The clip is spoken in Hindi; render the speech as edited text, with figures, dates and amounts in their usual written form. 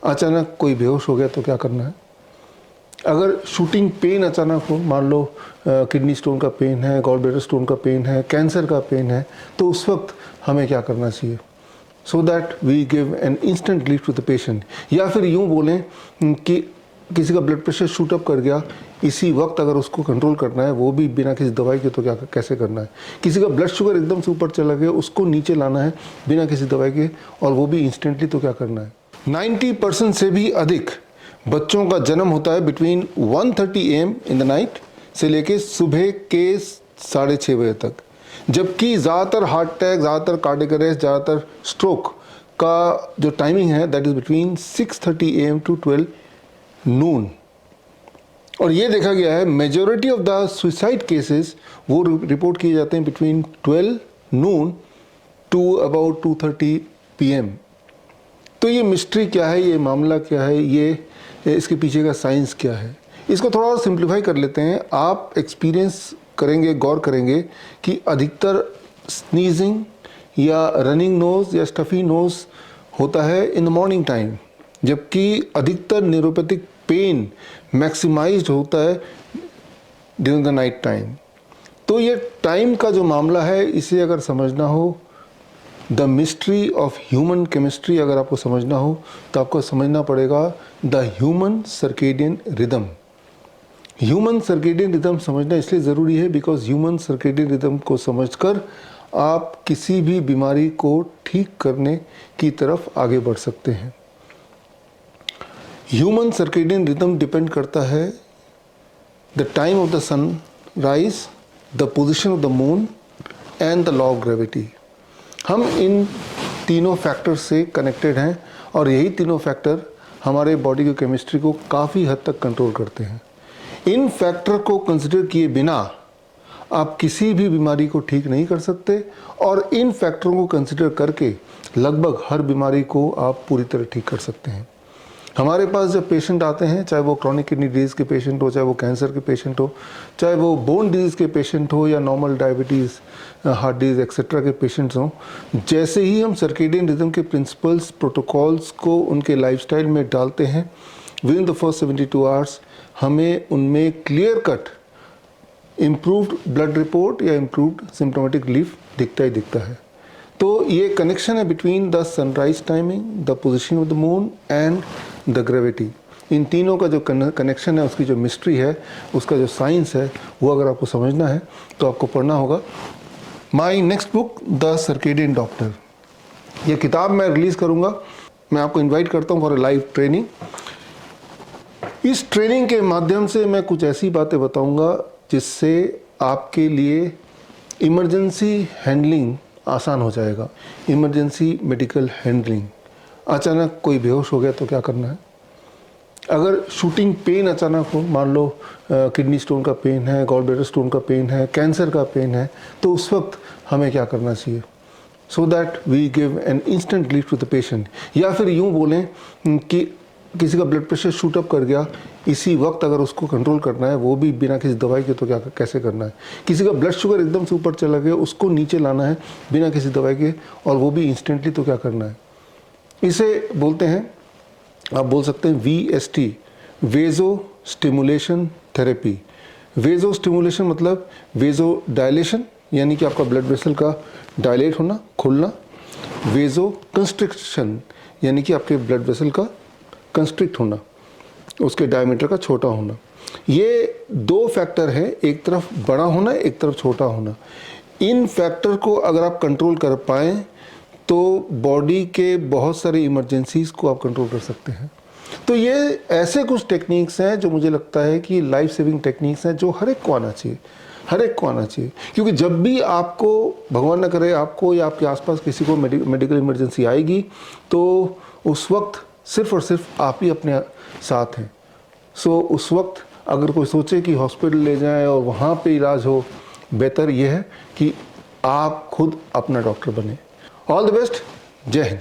अचानक कोई बेहोश हो गया तो क्या करना है? अगर शूटिंग पेन अचानक हो, मान लो किडनी स्टोन का पेन है, गॉल ब्लैडर स्टोन का पेन है, कैंसर का पेन है, तो उस वक्त हमें क्या करना चाहिए? So that we give an instant relief to the patient. या फिर यूँ बोलें कि किसी का ब्लड प्रेशर शूट अप कर गया, इसी वक्त अगर उसको कंट्रोल करना है, वो भी बिना किसी दवाई के, तो क्या कैसे करना है? किसी का ब्लड शुगर एकदम से ऊपर चला गया, उसको नीचे लाना है बिना किसी दवाई के, और वो भी इंस्टेंटली, तो क्या करना है? 90% से भी अधिक बच्चों का जन्म होता है between 1:30 AM in the night से लेके सुबह के 6:30 बजे तक, जबकि ज़्यादातर हार्ट अटैक, ज़्यादातर कार्डियक अरेस्ट, ज़्यादातर स्ट्रोक का जो टाइमिंग है that is between 6:30 AM to 12 noon. और ये देखा गया है majority of the suicide cases वो रिपोर्ट किए जाते हैं between 12 noon to about 2:30 PM। तो ये मिस्ट्री क्या है, ये मामला क्या है, ये इसके पीछे का साइंस क्या है? इसको थोड़ा और सिंप्लीफाई कर लेते हैं। आप एक्सपीरियंस करेंगे, गौर करेंगे कि अधिकतर स्नीजिंग या रनिंग नोज या स्टफी नोज होता है इन द मॉर्निंग टाइम, जबकि अधिकतर न्यूरोपैथिक पेन मैक्सिमाइज्ड होता है ड्यूरिंग द नाइट टाइम। तो ये टाइम का जो मामला है, इसे अगर समझना हो, the mystery of human chemistry अगर आपको समझना हो, तो आपको समझना पड़ेगा the human circadian rhythm. Human circadian rhythm समझना इसलिए ज़रूरी है बिकॉज ह्यूमन सर्केडियन रिदम को समझकर आप किसी भी बीमारी को ठीक करने की तरफ आगे बढ़ सकते हैं। ह्यूमन सर्केडियन रिदम डिपेंड करता है the time of the sunrise, the position of the moon and the law of gravity. हम इन तीनों फैक्टर से कनेक्टेड हैं और यही तीनों फैक्टर हमारे बॉडी की केमिस्ट्री को काफ़ी हद तक कंट्रोल करते हैं। इन फैक्टर को कंसिडर किए बिना आप किसी भी बीमारी को ठीक नहीं कर सकते, और इन फैक्टरों को कंसिडर करके लगभग हर बीमारी को आप पूरी तरह ठीक कर सकते हैं। हमारे पास जब पेशेंट आते हैं, चाहे वो क्रॉनिक किडनी डिजीज़ के पेशेंट हो, चाहे वो कैंसर के पेशेंट हो, चाहे वो बोन डिजीज़ के पेशेंट हो, या normal diabetes, heart disease etcetera के पेशेंट्स हों, जैसे ही हम सर्केडियन रिदम के प्रिंसिपल्स, प्रोटोकॉल्स को उनके लाइफस्टाइल में डालते हैं, within the first 72 hours हमें उनमें clear cut improved blood report या इम्प्रूव्ड सिम्टोमेटिक रिलीफ दिखता ही दिखता है। तो ये कनेक्शन है between the sunrise timing, the position of the moon and the gravity. इन तीनों का जो कनेक्शन है, उसकी जो मिस्ट्री है, उसका जो साइंस है, वो अगर आपको समझना है तो आपको पढ़ना होगा my next book the circadian doctor. ये किताब मैं रिलीज़ करूँगा। मैं आपको इन्वाइट करता हूँ फॉर ए लाइव ट्रेनिंग। इस ट्रेनिंग के माध्यम से मैं कुछ ऐसी बातें बताऊँगा जिससे आपके लिए इमरजेंसी हैंडलिंग आसान हो जाएगा। Emergency medical handling. अचानक कोई बेहोश हो गया तो क्या करना है? अगर शूटिंग पेन अचानक हो, मान लो किडनी स्टोन का पेन है, गॉल ब्लैडर स्टोन का पेन है, कैंसर का पेन है, तो उस वक्त हमें क्या करना चाहिए? So that we give an instant relief to the patient. या फिर यूँ बोलें कि किसी का ब्लड प्रेशर शूट अप कर गया, इसी वक्त अगर उसको कंट्रोल करना है, वो भी बिना किसी दवाई के, तो क्या कैसे करना है? किसी का ब्लड शुगर एकदम से ऊपर चला गया, उसको नीचे लाना है बिना किसी दवाई के, और वो भी इंस्टेंटली, तो क्या करना है? इसे बोलते हैं, आप बोल सकते हैं VST, वेजो स्टिमुलेशन थेरेपी। वेजो स्टिमुलेशन मतलब वेजो डायलेशन, यानी कि आपका ब्लड वेसल का डायलेट होना, खुलना। वेजो कंस्ट्रिक्शन, यानी कि आपके ब्लड वेसल का कंस्ट्रिक्ट होना, उसके डायमीटर का छोटा होना। ये दो फैक्टर है, एक तरफ बड़ा होना, एक तरफ छोटा होना। इन फैक्टर को अगर आप कंट्रोल कर पाएँ तो बॉडी के बहुत सारे इमरजेंसीज़ को आप कंट्रोल कर सकते हैं। तो ये ऐसे कुछ टेक्निक्स हैं जो मुझे लगता है कि लाइफ सेविंग टेक्निक्स हैं, जो हर एक को आना चाहिए, हर एक को आना चाहिए। क्योंकि जब भी आपको, भगवान न करे, आपको या आपके आसपास किसी को मेडिकल इमरजेंसी आएगी, तो उस वक्त सिर्फ और सिर्फ आप ही अपने साथ हैं। सो उस वक्त अगर कोई सोचे कि हॉस्पिटल ले जाएं और वहाँ पे इलाज हो, बेहतर यह है कि आप खुद अपना डॉक्टर बने। All the best. जय हिंद।